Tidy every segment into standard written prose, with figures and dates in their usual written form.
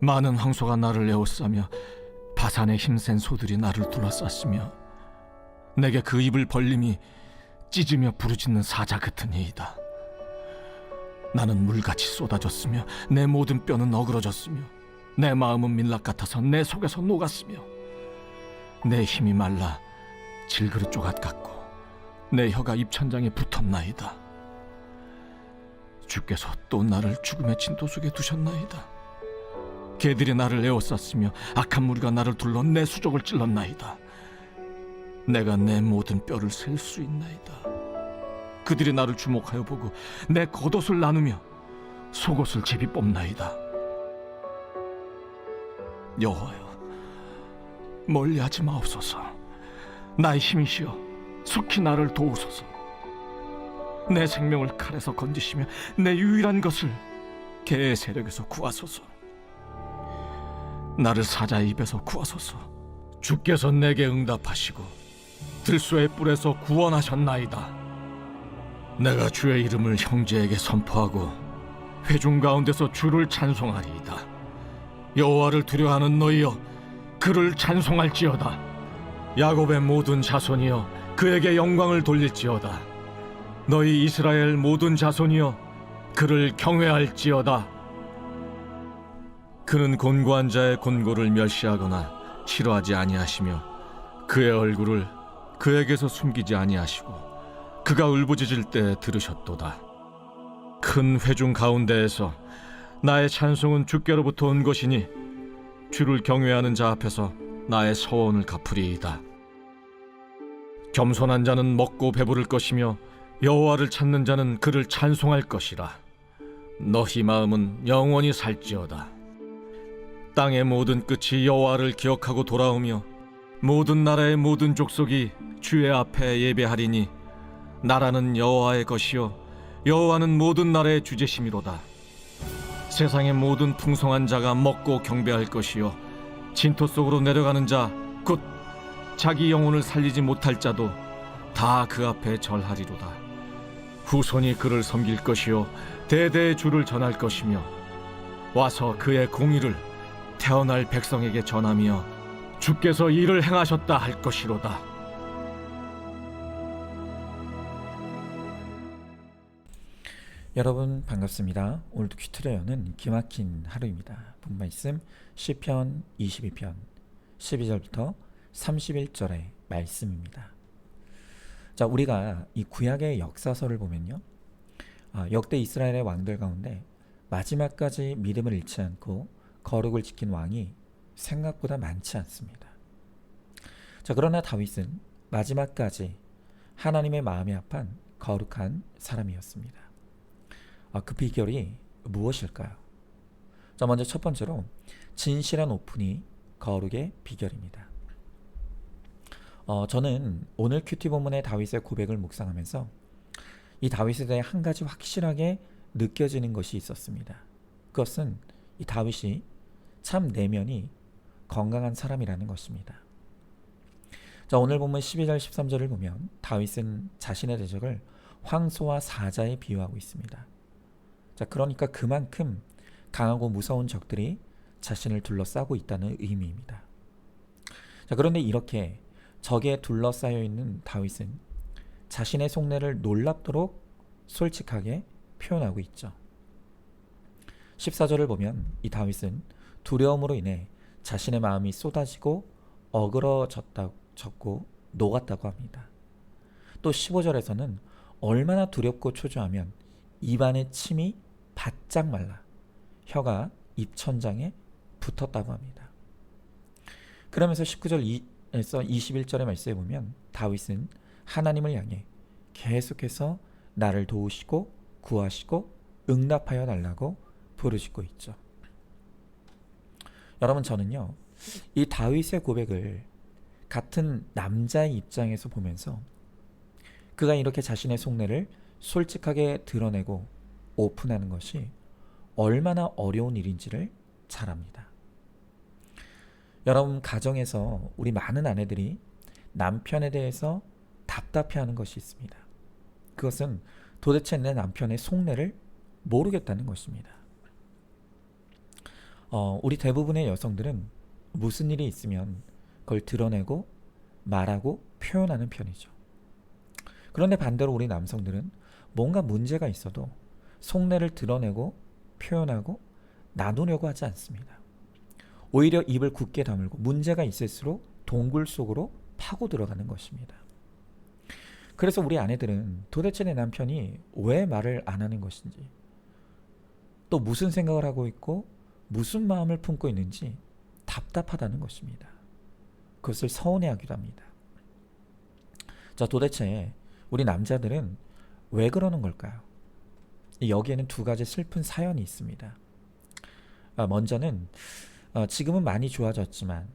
많은 황소가 나를 에워싸며 바산의 힘센 소들이 나를 둘러쌌으며 내게 그 입을 벌림이 찢으며 부르짖는 사자 같으니이다. 나는 물같이 쏟아졌으며 내 모든 뼈는 어그러졌으며 내 마음은 밀랍 같아서 내 속에서 녹았으며 내 힘이 말라 질그릇 조각 같고 내 혀가 입천장에 붙었나이다. 주께서 또 나를 죽음의 진토 속에 두셨나이다. 개들이 나를 에워쌌으며 악한 무리가 나를 둘러 내 수족을 찔렀나이다. 내가 내 모든 뼈를 셀 수 있나이다. 그들이 나를 주목하여 보고 내 겉옷을 나누며 속옷을 제비 뽑나이다. 여호와여, 멀리하지 마옵소서. 나의 힘이시여, 속히 나를 도우소서. 내 생명을 칼에서 건지시며 내 유일한 것을 개의 세력에서 구하소서. 나를 사자의 입에서 구하소서. 주께서 내게 응답하시고 들소의 뿔에서 구원하셨나이다. 내가 주의 이름을 형제에게 선포하고 회중 가운데서 주를 찬송하리이다. 여호와를 두려워하는 너희여, 그를 찬송할지어다. 야곱의 모든 자손이여, 그에게 영광을 돌릴지어다. 너희 이스라엘 모든 자손이여, 그를 경외할지어다. 그는 곤고한 자의 곤고를 멸시하거나 싫어하지 아니하시며 그의 얼굴을 그에게서 숨기지 아니하시고 그가 울부짖을 때 들으셨도다. 큰 회중 가운데에서 나의 찬송은 주께로부터 온 것이니 주를 경외하는 자 앞에서 나의 서원을 갚으리이다. 겸손한 자는 먹고 배부를 것이며 여호와를 찾는 자는 그를 찬송할 것이라. 너희 마음은 영원히 살지어다. 땅의 모든 끝이 여호와를 기억하고 돌아오며 모든 나라의 모든 족속이 주의 앞에 예배하리니 나라는 여호와의 것이요 여호와는 모든 나라의 주제심이로다. 세상의 모든 풍성한 자가 먹고 경배할 것이요 진토 속으로 내려가는 자 곧 자기 영혼을 살리지 못할 자도 다 그 앞에 절하리로다. 후손이 그를 섬길 것이요 대대의 주를 전할 것이며 와서 그의 공의를 태어날 백성에게 전하며 주께서 이를 행하셨다 할 것이로다. 여러분 반갑습니다. 오늘도 큐티를 여는 기막힌 하루입니다. 본 말씀 시편 22편 12절부터 31절의 말씀입니다. 자, 우리가 이 구약의 역사서를 보면요, 역대 이스라엘의 왕들 가운데 마지막까지 믿음을 잃지 않고 거룩을 지킨 왕이 생각보다 많지 않습니다. 자, 그러나 다윗은 마지막까지 하나님의 마음에 합한 거룩한 사람이었습니다. 그 비결이 무엇일까요? 자, 먼저 첫 번째로 진실한 오픈이 거룩의 비결입니다. 저는 오늘 큐티 본문의 다윗의 고백을 묵상하면서 이 다윗에 대해 한 가지 확실하게 느껴지는 것이 있었습니다. 그것은 이 다윗이 참 내면이 건강한 사람이라는 것입니다. 자, 오늘 본문 12절 13절을 보면 다윗은 자신의 대적을 황소와 사자에 비유하고 있습니다. 자, 그러니까 그만큼 강하고 무서운 적들이 자신을 둘러싸고 있다는 의미입니다. 자, 그런데 이렇게 적에 둘러싸여 있는 다윗은 자신의 속내를 놀랍도록 솔직하게 표현하고 있죠. 14절을 보면 이 다윗은 두려움으로 인해 자신의 마음이 쏟아지고 어그러졌고 녹았다고 합니다. 또 15절에서는 얼마나 두렵고 초조하면 입안의 침이 바짝 말라 혀가 입천장에 붙었다고 합니다. 그러면서 19절에서 21절의 말씀에 보면 다윗은 하나님을 향해 계속해서 나를 도우시고 구하시고 응답하여 달라고 부르짖고 있죠. 여러분, 저는요, 이 다윗의 고백을 같은 남자의 입장에서 보면서 그가 이렇게 자신의 속내를 솔직하게 드러내고 오픈하는 것이 얼마나 어려운 일인지를 잘 압니다. 여러분, 가정에서 우리 많은 아내들이 남편에 대해서 답답해하는 것이 있습니다. 그것은 도대체 내 남편의 속내를 모르겠다는 것입니다. 우리 대부분의 여성들은 무슨 일이 있으면 그걸 드러내고 말하고 표현하는 편이죠. 그런데 반대로 우리 남성들은 뭔가 문제가 있어도 속내를 드러내고 표현하고 나누려고 하지 않습니다. 오히려 입을 굳게 다물고 문제가 있을수록 동굴 속으로 파고 들어가는 것입니다. 그래서 우리 아내들은 도대체 내 남편이 왜 말을 안 하는 것인지, 또 무슨 생각을 하고 있고 무슨 마음을 품고 있는지 답답하다는 것입니다. 그것을 서운해하기도 합니다. 자, 도대체 우리 남자들은 왜 그러는 걸까요? 여기에는 두 가지 슬픈 사연이 있습니다. 먼저는 지금은 많이 좋아졌지만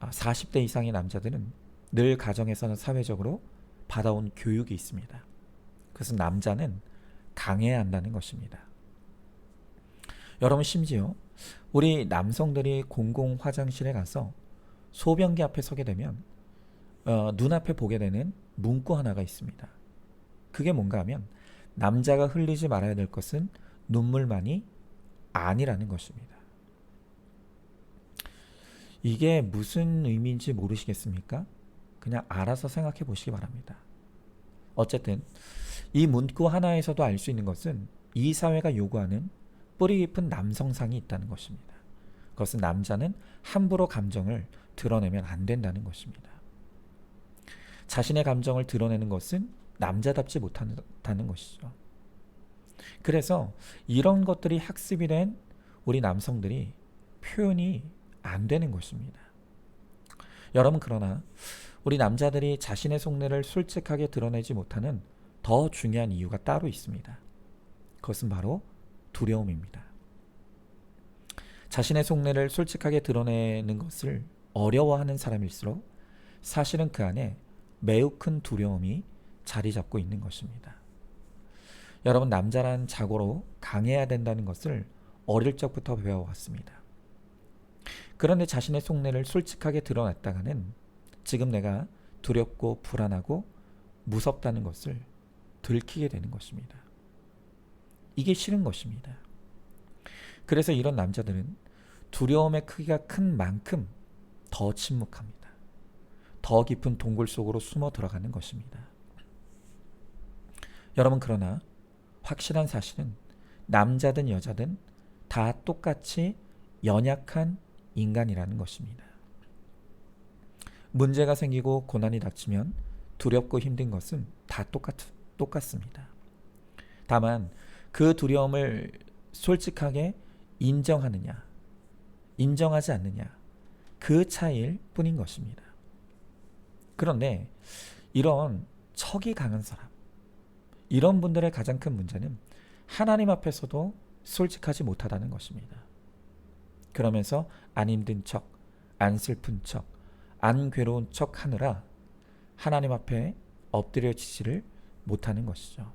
40대 이상의 남자들은 늘 가정에서는 사회적으로 받아온 교육이 있습니다. 그것은 남자는 강해야 한다는 것입니다. 여러분, 심지어 우리 남성들이 공공 화장실에 가서 소변기 앞에 서게 되면 눈앞에 보게 되는 문구 하나가 있습니다. 그게 뭔가 하면 남자가 흘리지 말아야 될 것은 눈물만이 아니라는 것입니다. 이게 무슨 의미인지 모르시겠습니까? 그냥 알아서 생각해 보시기 바랍니다. 어쨌든 이 문구 하나에서도 알 수 있는 것은 이 사회가 요구하는 뿌리 깊은 남성상이 있다는 것입니다. 그것은 남자는 함부로 감정을 드러내면 안 된다는 것입니다. 자신의 감정을 드러내는 것은 남자답지 못하다는 것이죠. 그래서 이런 것들이 학습이 된 우리 남성들이 표현이 안 되는 것입니다. 여러분, 그러나 우리 남자들이 자신의 속내를 솔직하게 드러내지 못하는 더 중요한 이유가 따로 있습니다. 그것은 바로 두려움입니다. 자신의 속내를 솔직하게 드러내는 것을 어려워하는 사람일수록 사실은 그 안에 매우 큰 두려움이 자리 잡고 있는 것입니다. 여러분, 남자란 자고로 강해야 된다는 것을 어릴 적부터 배워왔습니다. 그런데 자신의 속내를 솔직하게 드러냈다가는 지금 내가 두렵고 불안하고 무섭다는 것을 들키게 되는 것입니다. 이게 싫은 것입니다. 그래서 이런 남자들은 두려움의 크기가 큰 만큼 더 침묵합니다. 더 깊은 동굴 속으로 숨어 들어가는 것입니다. 여러분, 그러나 확실한 사실은 남자든 여자든 다 똑같이 연약한 인간이라는 것입니다. 문제가 생기고 고난이 닥치면 두렵고 힘든 것은 다 똑같습니다. 다만 그 두려움을 솔직하게 인정하느냐, 인정하지 않느냐, 그 차이일 뿐인 것입니다. 그런데 이런 척이 강한 사람, 이런 분들의 가장 큰 문제는 하나님 앞에서도 솔직하지 못하다는 것입니다. 그러면서 안 힘든 척, 안 슬픈 척, 안 괴로운 척 하느라 하나님 앞에 엎드려지지를 못하는 것이죠.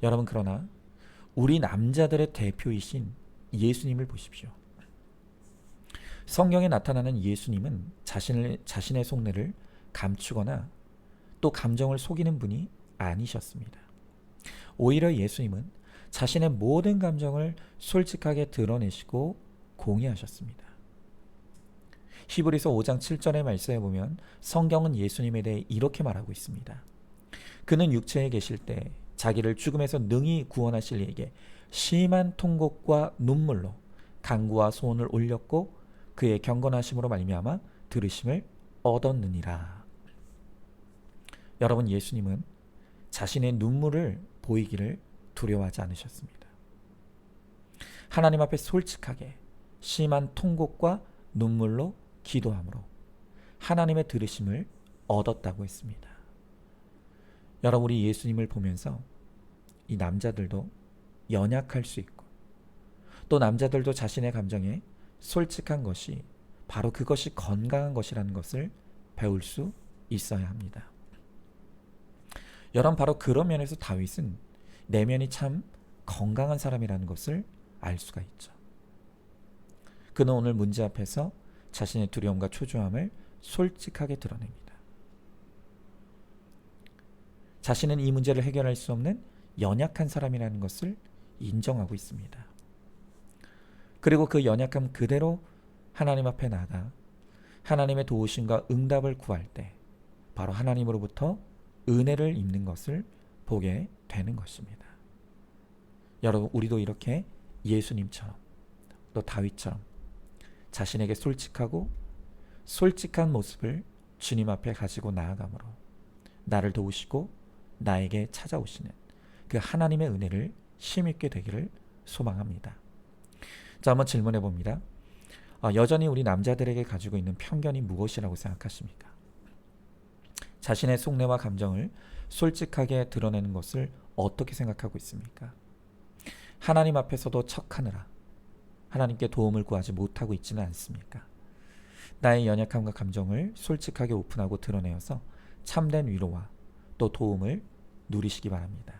여러분, 그러나 우리 남자들의 대표이신 예수님을 보십시오. 성경에 나타나는 예수님은 자신의 속내를 감추거나 또 감정을 속이는 분이 아니셨습니다. 오히려 예수님은 자신의 모든 감정을 솔직하게 드러내시고 공유하셨습니다. 히브리서 5장 7절의 말씀에 보면 성경은 예수님에 대해 이렇게 말하고 있습니다. 그는 육체에 계실 때 자기를 죽음에서 능히 구원하실 이에게 심한 통곡과 눈물로 간구와 소원을 올렸고 그의 경건하심으로 말미암아 들으심을 얻었느니라. 여러분, 예수님은 자신의 눈물을 보이기를 두려워하지 않으셨습니다. 하나님 앞에 솔직하게 심한 통곡과 눈물로 기도함으로 하나님의 들으심을 얻었다고 했습니다. 여러분, 우리 예수님을 보면서 이 남자들도 연약할 수 있고 또 남자들도 자신의 감정에 솔직한 것이 바로 그것이 건강한 것이라는 것을 배울 수 있어야 합니다. 여러분, 바로 그런 면에서 다윗은 내면이 참 건강한 사람이라는 것을 알 수가 있죠. 그는 오늘 문제 앞에서 자신의 두려움과 초조함을 솔직하게 드러냅니다. 자신은 이 문제를 해결할 수 없는 연약한 사람이라는 것을 인정하고 있습니다. 그리고 그 연약함 그대로 하나님 앞에 나가 하나님의 도우심과 응답을 구할 때 바로 하나님으로부터 은혜를 입는 것을 보게 되는 것입니다. 여러분, 우리도 이렇게 예수님처럼 또 다윗처럼 자신에게 솔직한 모습을 주님 앞에 가지고 나아감으로 나를 도우시고 나에게 찾아오시는 그 하나님의 은혜를 힘입게 되기를 소망합니다. 자, 한번 질문해 봅니다. 여전히 우리 남자들에게 가지고 있는 편견이 무엇이라고 생각하십니까? 자신의 속내와 감정을 솔직하게 드러내는 것을 어떻게 생각하고 있습니까? 하나님 앞에서도 척하느라 하나님께 도움을 구하지 못하고 있지는 않습니까? 나의 연약함과 감정을 솔직하게 오픈하고 드러내어서 참된 위로와 또 도움을 누리시기 바랍니다.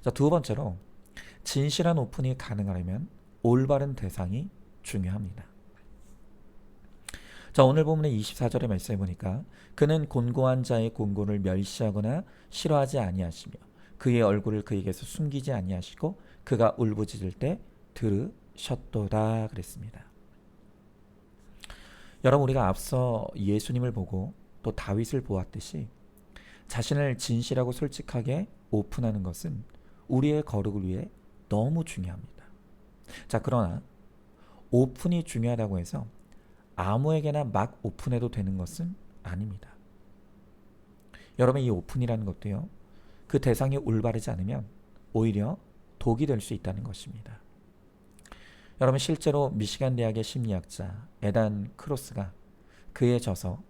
자, 두 번째로 진실한 오픈이 가능하려면 올바른 대상이 중요합니다. 자, 오늘 본문의 24절의 말씀에 보니까 그는 곤고한 자의 곤고를 멸시하거나 싫어하지 아니하시며 그의 얼굴을 그에게서 숨기지 아니하시고 그가 울부짖을 때 들으셨도다 그랬습니다. 여러분, 우리가 앞서 예수님을 보고 또 다윗을 보았듯이 자신을 진실하고 솔직하게 오픈하는 것은 우리의 거룩을 위해 너무 중요합니다. 자, 그러나 오픈이 중요하다고 해서 아무에게나 막 오픈해도 되는 것은 아닙니다. 여러분, 이 오픈이라는 것도요, 그 대상이 올바르지 않으면 오히려 독이 될 수 있다는 것입니다. 여러분, 실제로 미시간 대학의 심리학자 에단 크로스가 그의 저서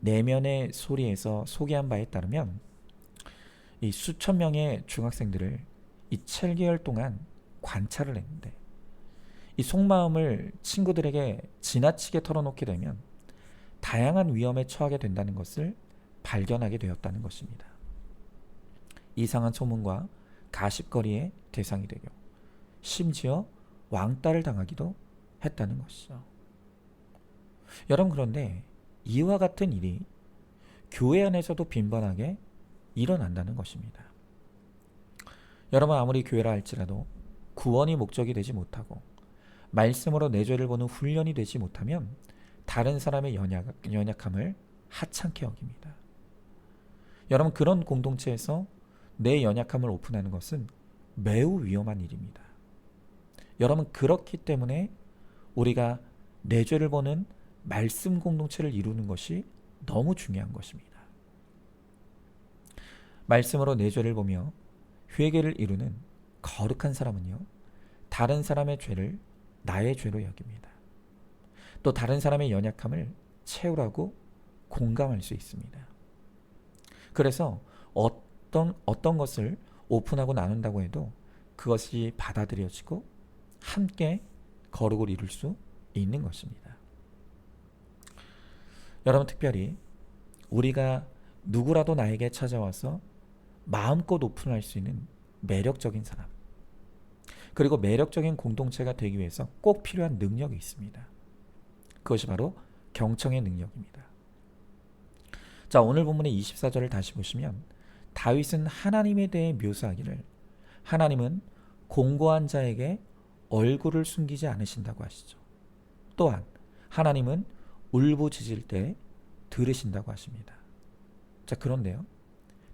내면의 소리에서 소개한 바에 따르면 이 수천 명의 중학생들을 이 7개월 동안 관찰을 했는데 이 속마음을 친구들에게 지나치게 털어놓게 되면 다양한 위험에 처하게 된다는 것을 발견하게 되었다는 것입니다. 이상한 소문과 가십거리의 대상이 되고 심지어 왕따를 당하기도 했다는 것이죠. 여러분, 그런데 이와 같은 일이 교회 안에서도 빈번하게 일어난다는 것입니다. 여러분, 아무리 교회라 할지라도 구원이 목적이 되지 못하고 말씀으로 내 죄를 보는 훈련이 되지 못하면 다른 사람의 연약함을 하찮게 여깁니다. 여러분, 그런 공동체에서 내 연약함을 오픈하는 것은 매우 위험한 일입니다. 여러분, 그렇기 때문에 우리가 내 죄를 보는 말씀 공동체를 이루는 것이 너무 중요한 것입니다. 말씀으로 내 죄를 보며 회개를 이루는 거룩한 사람은요, 다른 사람의 죄를 나의 죄로 여깁니다. 또 다른 사람의 연약함을 채우라고 공감할 수 있습니다. 그래서 어떤 것을 오픈하고 나눈다고 해도 그것이 받아들여지고 함께 거룩을 이룰 수 있는 것입니다. 여러분, 특별히 우리가 누구라도 나에게 찾아와서 마음껏 오픈할 수 있는 매력적인 사람, 그리고 매력적인 공동체가 되기 위해서 꼭 필요한 능력이 있습니다. 그것이 바로 경청의 능력입니다. 자, 오늘 본문의 24절을 다시 보시면 다윗은 하나님에 대해 묘사하기를 하나님은 공고한 자에게 얼굴을 숨기지 않으신다고 하시죠. 또한 하나님은 울부짖을 때 들으신다고 하십니다. 자, 그런데요,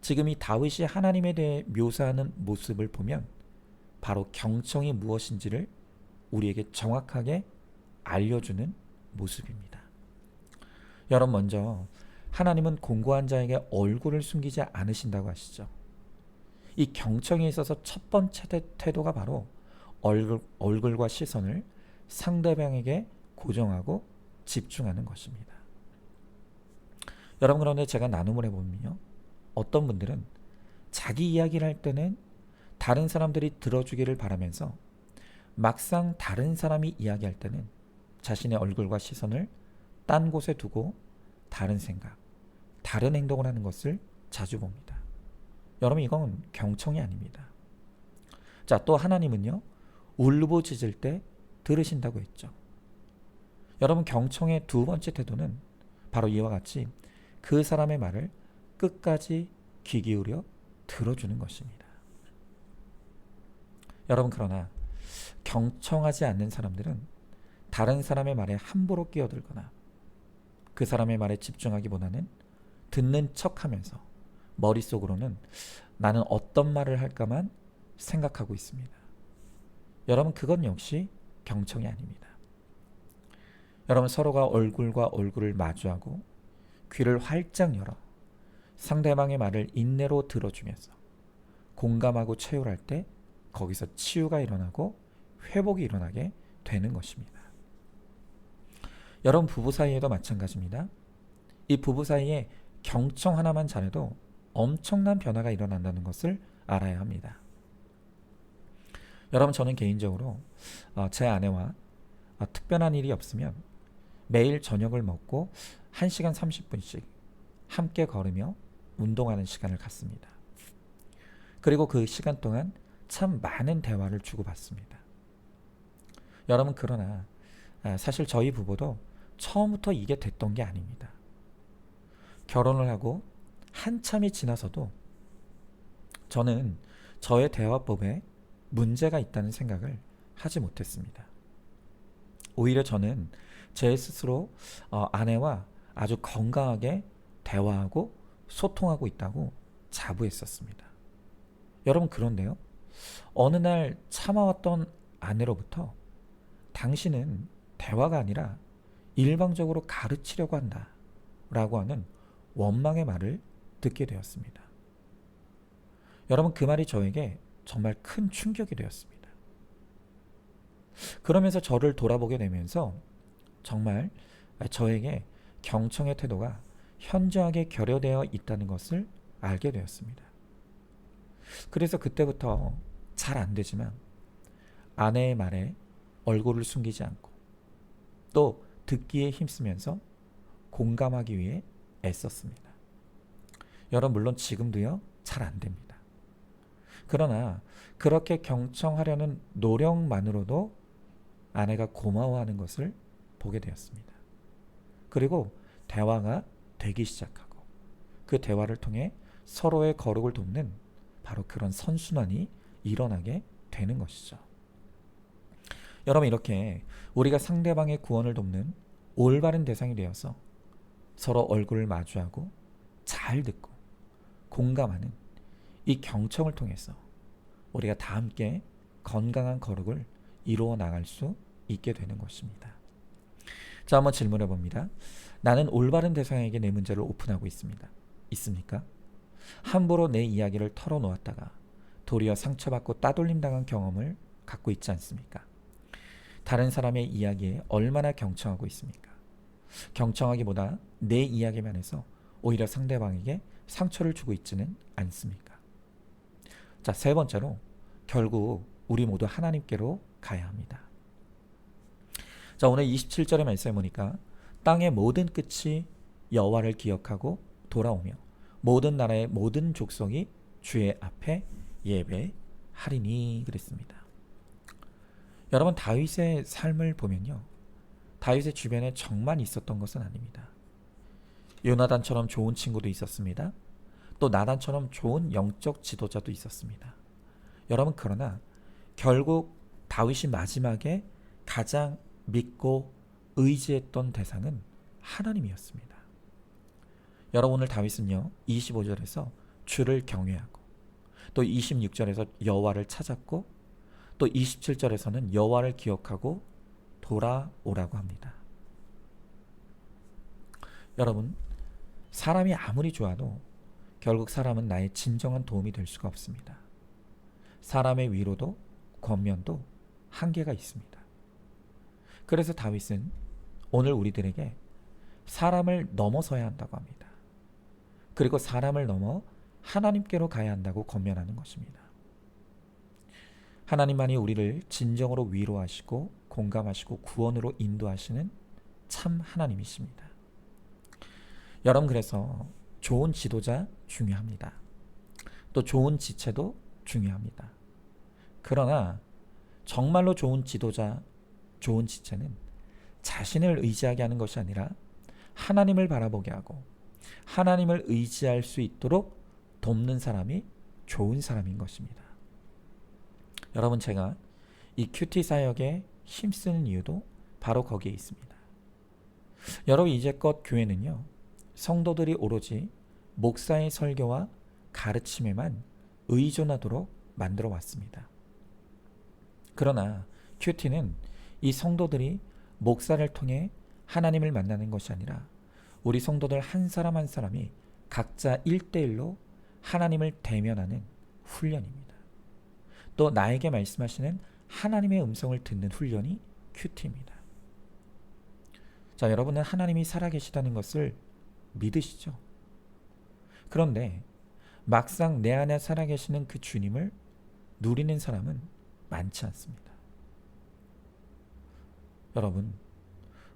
지금 이 다윗이 하나님에 대해 묘사하는 모습을 보면 바로 경청이 무엇인지를 우리에게 정확하게 알려주는 모습입니다. 여러분, 먼저 하나님은 공고한 자에게 얼굴을 숨기지 않으신다고 하시죠. 이 경청에 있어서 첫 번째 태도가 바로 얼굴과 시선을 상대방에게 고정하고 집중하는 것입니다. 여러분, 그런데 제가 나눔을 해보면요, 어떤 분들은 자기 이야기를 할 때는 다른 사람들이 들어주기를 바라면서 막상 다른 사람이 이야기할 때는 자신의 얼굴과 시선을 딴 곳에 두고 다른 생각, 다른 행동을 하는 것을 자주 봅니다. 여러분, 이건 경청이 아닙니다. 자, 또 하나님은요, 울부짖을 때 들으신다고 했죠. 여러분, 경청의 두 번째 태도는 바로 이와 같이 그 사람의 말을 끝까지 귀 기울여 들어주는 것입니다. 여러분, 그러나 경청하지 않는 사람들은 다른 사람의 말에 함부로 끼어들거나 그 사람의 말에 집중하기보다는 듣는 척하면서 머릿속으로는 나는 어떤 말을 할까만 생각하고 있습니다. 여러분, 그건 역시 경청이 아닙니다. 여러분, 서로가 얼굴과 얼굴을 마주하고 귀를 활짝 열어 상대방의 말을 인내로 들어주면서 공감하고 체휼할 때 거기서 치유가 일어나고 회복이 일어나게 되는 것입니다. 여러분, 부부 사이에도 마찬가지입니다. 이 부부 사이에 경청 하나만 잘해도 엄청난 변화가 일어난다는 것을 알아야 합니다. 여러분, 저는 개인적으로 제 아내와 특별한 일이 없으면 매일 저녁을 먹고 1시간 30분씩 함께 걸으며 운동하는 시간을 갖습니다. 그리고 그 시간 동안 참 많은 대화를 주고받습니다. 여러분, 그러나 사실 저희 부부도 처음부터 이게 됐던 게 아닙니다. 결혼을 하고 한참이 지나서도 저는 저의 대화법에 문제가 있다는 생각을 하지 못했습니다. 오히려 저는 제 스스로 아내와 아주 건강하게 대화하고 소통하고 있다고 자부했었습니다. 여러분, 그런데요, 어느 날 참아왔던 아내로부터 당신은 대화가 아니라 일방적으로 가르치려고 한다 라고 하는 원망의 말을 듣게 되었습니다. 여러분, 그 말이 저에게 정말 큰 충격이 되었습니다. 그러면서 저를 돌아보게 되면서 정말 저에게 경청의 태도가 현저하게 결여되어 있다는 것을 알게 되었습니다. 그래서 그때부터 잘 안 되지만 아내의 말에 얼굴을 숨기지 않고 또 듣기에 힘쓰면서 공감하기 위해 애썼습니다. 여러분, 물론 지금도요, 잘 안 됩니다. 그러나 그렇게 경청하려는 노력만으로도 아내가 고마워하는 것을 보게 되었습니다. 그리고 대화가 되기 시작하고 그 대화를 통해 서로의 거룩을 돕는 바로 그런 선순환이 일어나게 되는 것이죠. 여러분, 이렇게 우리가 상대방의 구원을 돕는 올바른 대상이 되어서 서로 얼굴을 마주하고 잘 듣고 공감하는 이 경청을 통해서 우리가 다 함께 건강한 거룩을 이루어 나갈 수 있게 되는 것입니다. 자, 한번 질문해 봅니다. 나는 올바른 대상에게 내 문제를 오픈하고 있습니까? 함부로 내 이야기를 털어놓았다가 도리어 상처받고 따돌림 당한 경험을 갖고 있지 않습니까? 다른 사람의 이야기에 얼마나 경청하고 있습니까? 경청하기보다 내 이야기만 해서 오히려 상대방에게 상처를 주고 있지는 않습니까? 자, 세 번째로 결국 우리 모두 하나님께로 가야 합니다. 자, 오늘 27절의 말씀에 보니까 땅의 모든 끝이 여호와를 기억하고 돌아오며 모든 나라의 모든 족속이 주의 앞에 예배하리니 그랬습니다. 여러분, 다윗의 삶을 보면요, 다윗의 주변에 정만 있었던 것은 아닙니다. 요나단처럼 좋은 친구도 있었습니다. 또 나단처럼 좋은 영적 지도자도 있었습니다. 여러분, 그러나 결국 다윗이 마지막에 가장 믿고 의지했던 대상은 하나님이었습니다. 여러분, 오늘 다윗은요 25절에서 주를 경외하고 또 26절에서 여호와를 찾았고 또 27절에서는 여호와를 기억하고 돌아오라고 합니다. 여러분, 사람이 아무리 좋아도 결국 사람은 나의 진정한 도움이 될 수가 없습니다. 사람의 위로도 권면도 한계가 있습니다. 그래서 다윗은 오늘 우리들에게 사람을 넘어서야 한다고 합니다. 그리고 사람을 넘어 하나님께로 가야 한다고 권면하는 것입니다. 하나님만이 우리를 진정으로 위로하시고 공감하시고 구원으로 인도하시는 참 하나님이십니다. 여러분, 그래서 좋은 지도자 중요합니다. 또 좋은 지체도 중요합니다. 그러나 정말로 좋은 지도자, 좋은 지체는 자신을 의지하게 하는 것이 아니라 하나님을 바라보게 하고 하나님을 의지할 수 있도록 돕는 사람이 좋은 사람인 것입니다. 여러분, 제가 이 큐티 사역에 힘쓰는 이유도 바로 거기에 있습니다. 여러분, 이제껏 교회는요, 성도들이 오로지 목사의 설교와 가르침에만 의존하도록 만들어 왔습니다. 그러나 큐티는 이 성도들이 목사를 통해 하나님을 만나는 것이 아니라 우리 성도들 한 사람 한 사람이 각자 1대1로 하나님을 대면하는 훈련입니다. 또 나에게 말씀하시는 하나님의 음성을 듣는 훈련이 큐티입니다. 자, 여러분은 하나님이 살아계시다는 것을 믿으시죠? 그런데 막상 내 안에 살아계시는 그 주님을 누리는 사람은 많지 않습니다. 여러분,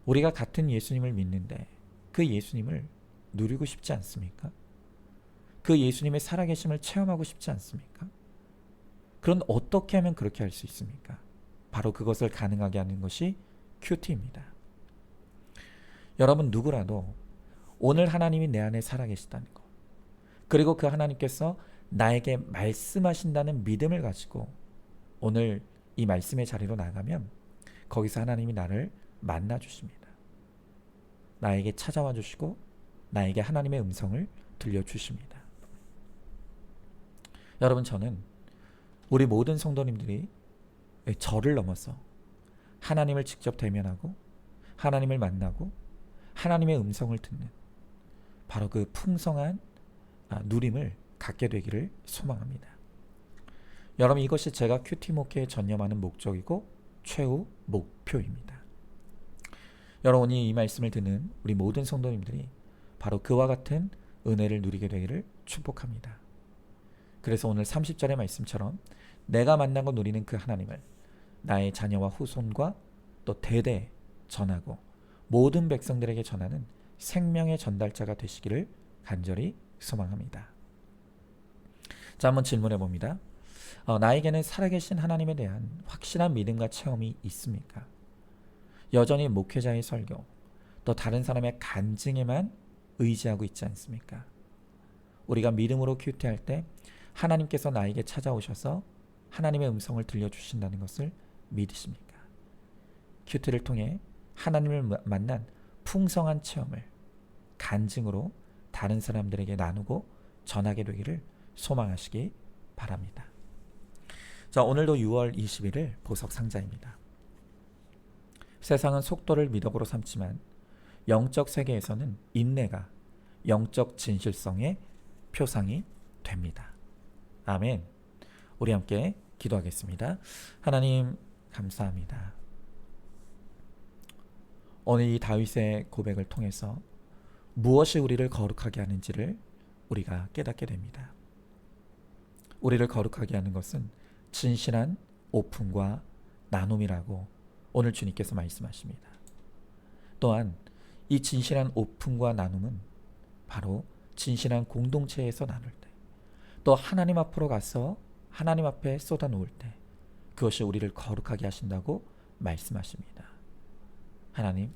우리가 같은 예수님을 믿는데 그 예수님을 누리고 싶지 않습니까? 그 예수님의 살아계심을 체험하고 싶지 않습니까? 그럼 어떻게 하면 그렇게 할 수 있습니까? 바로 그것을 가능하게 하는 것이 큐티입니다. 여러분, 누구라도 오늘 하나님이 내 안에 살아계시다는 것, 그리고 그 하나님께서 나에게 말씀하신다는 믿음을 가지고 오늘 이 말씀의 자리로 나가면 거기서 하나님이 나를 만나 주십니다. 나에게 찾아와 주시고 나에게 하나님의 음성을 들려주십니다. 여러분, 저는 우리 모든 성도님들이 저를 넘어서 하나님을 직접 대면하고 하나님을 만나고 하나님의 음성을 듣는 바로 그 풍성한 누림을 갖게 되기를 소망합니다. 여러분, 이것이 제가 큐티 목회에 전념하는 목적이고 최후 목표입니다. 여러분이 이 말씀을 듣는 우리 모든 성도님들이 바로 그와 같은 은혜를 누리게 되기를 축복합니다. 그래서 오늘 30절의 말씀처럼 내가 만나고 누리는 그 하나님을 나의 자녀와 후손과 또 대대에 전하고 모든 백성들에게 전하는 생명의 전달자가 되시기를 간절히 소망합니다. 자, 한번 질문해 봅니다. 나에게는 살아계신 하나님에 대한 확실한 믿음과 체험이 있습니까? 여전히 목회자의 설교, 또 다른 사람의 간증에만 의지하고 있지 않습니까? 우리가 믿음으로 큐티할 때 하나님께서 나에게 찾아오셔서 하나님의 음성을 들려주신다는 것을 믿으십니까? 큐티를 통해 하나님을 만난 풍성한 체험을 간증으로 다른 사람들에게 나누고 전하게 되기를 소망하시기 바랍니다. 자, 오늘도 6월 21일 보석 상자입니다. 세상은 속도를 미덕으로 삼지만 영적 세계에서는 인내가 영적 진실성의 표상이 됩니다. 아멘. 우리 함께 기도하겠습니다. 하나님, 감사합니다. 오늘 이 다윗의 고백을 통해서 무엇이 우리를 거룩하게 하는지를 우리가 깨닫게 됩니다. 우리를 거룩하게 하는 것은 진실한 오픈과 나눔이라고 오늘 주님께서 말씀하십니다. 또한 이 진실한 오픈과 나눔은 바로 진실한 공동체에서 나눌 때, 또 하나님 앞으로 가서 하나님 앞에 쏟아 놓을 때 그것이 우리를 거룩하게 하신다고 말씀하십니다. 하나님,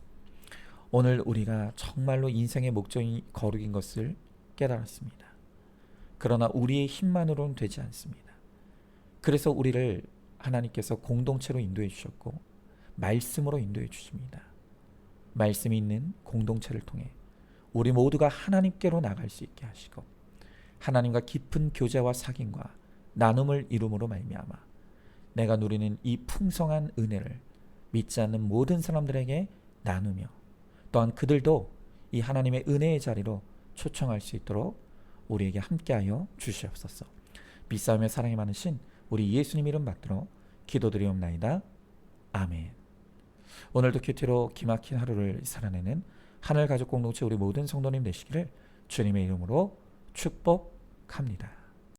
오늘 우리가 정말로 인생의 목적이 거룩인 것을 깨달았습니다. 그러나 우리의 힘만으로는 되지 않습니다. 그래서 우리를 하나님께서 공동체로 인도해 주셨고 말씀으로 인도해 주십니다. 말씀이 있는 공동체를 통해 우리 모두가 하나님께로 나갈 수 있게 하시고 하나님과 깊은 교제와 사귐과 나눔을 이룸으로 말미암아 내가 누리는 이 풍성한 은혜를 믿지 않는 모든 사람들에게 나누며 또한 그들도 이 하나님의 은혜의 자리로 초청할 수 있도록 우리에게 함께하여 주시옵소서. 믿사오며 사랑이 많으신 우리 예수님 이름 받들어 기도드리옵나이다. 아멘. 오늘도 큐티로 기막힌 하루를 살아내는 하늘가족 공동체 우리 모든 성도님 되시기를 주님의 이름으로 축복합니다.